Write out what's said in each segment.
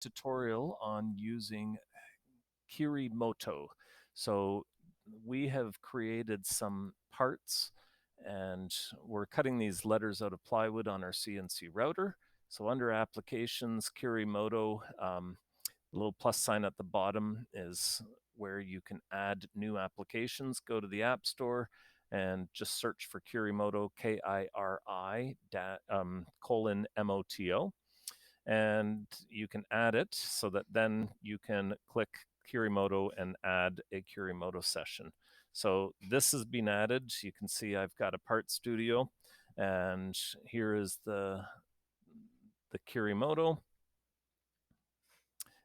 tutorial on using Kiri Moto. So we have created some parts and we're cutting these letters out of plywood on our CNC router. So under applications, Kiri Moto, the little plus sign at the bottom is where you can add new applications. Go to the App Store and just search for Kirimoto, Kiri colon MOTO, and you can add it so that then you can click Kirimoto and add a Kirimoto session. So this has been added. You can see I've got a part studio, and here is the Kirimoto.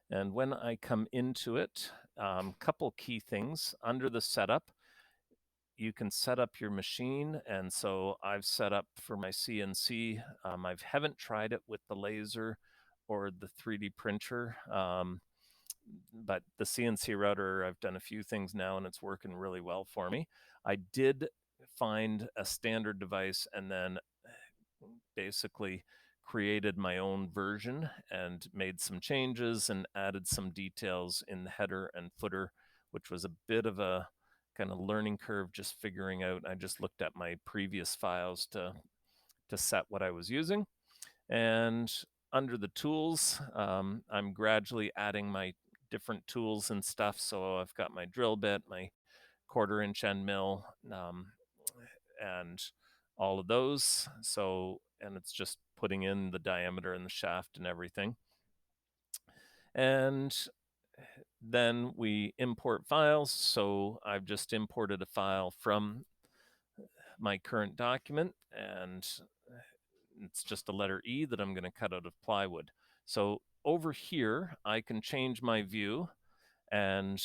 And when I come into it, couple key things. Under the setup, you can set up your machine. And so I've set up for my CNC. I haven't tried it with the laser or the 3D printer, but the CNC router, I've done a few things now and it's working really well for me. I did find a standard device and then basically created my own version and made some changes and added some details in the header and footer, which was a bit of a kind of learning curve, just figuring out. I just looked at my previous files to set what I was using. And under the tools, I'm gradually adding my different tools and stuff. So I've got my drill bit, my 1/4-inch end mill, and all of those. So, and it's just putting in the diameter and the shaft and everything. And then we import files. So I've just imported a file from my current document, and it's just a letter E that I'm going to cut out of plywood. So over here, I can change my view, and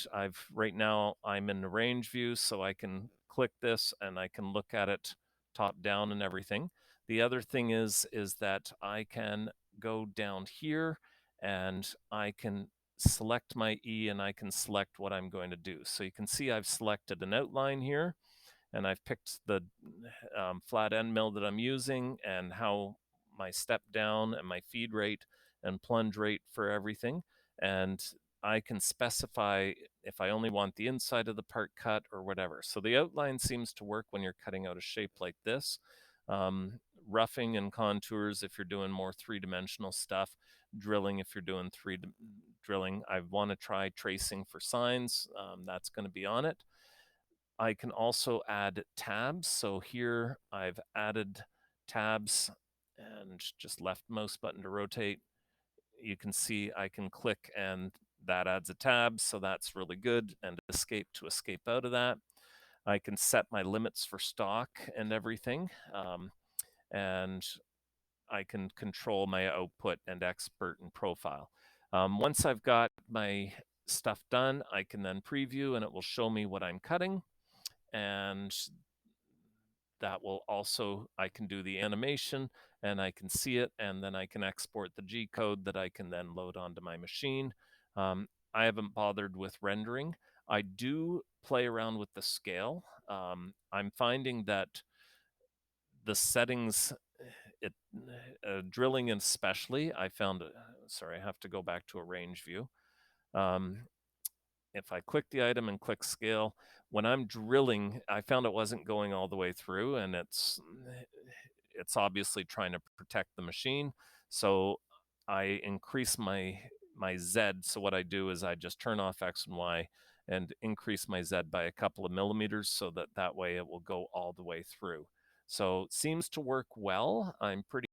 right now I'm in the range view, so I can click this and I can look at it top down and everything. The other thing is that I can go down here and I can select my E and I can select what I'm going to do. So you can see I've selected an outline here, and I've picked the flat end mill that I'm using and how my step down and my feed rate and plunge rate for everything. And I can specify if I only want the inside of the part cut or whatever. So the outline seems to work when you're cutting out a shape like this. Roughing and contours if you're doing more three-dimensional stuff. Drilling if you're doing drilling. I want to try tracing for signs. That's going to be on it. I can also add tabs. So here I've added tabs and just left mouse button to rotate. You can see I can click and that adds a tab. So that's really good. And escape to escape out of that. I can set my limits for stock and everything. And I can control my output and expert and profile. Once I've got my stuff done, I can then preview and it will show me what I'm cutting. And that will also, I can do the animation and I can see it, and then I can export the G code that I can then load onto my machine. I haven't bothered with rendering. I do play around with the scale. I'm finding that the settings, drilling especially, I found, sorry, I have to go back to a range view. If I click the item and click scale, when I'm drilling, I found it wasn't going all the way through, and it's obviously trying to protect the machine. So I increase my Z. So what I do is I just turn off X and Y and increase my Z by a couple of millimeters so that way it will go all the way through. So it seems to work well. I'm pretty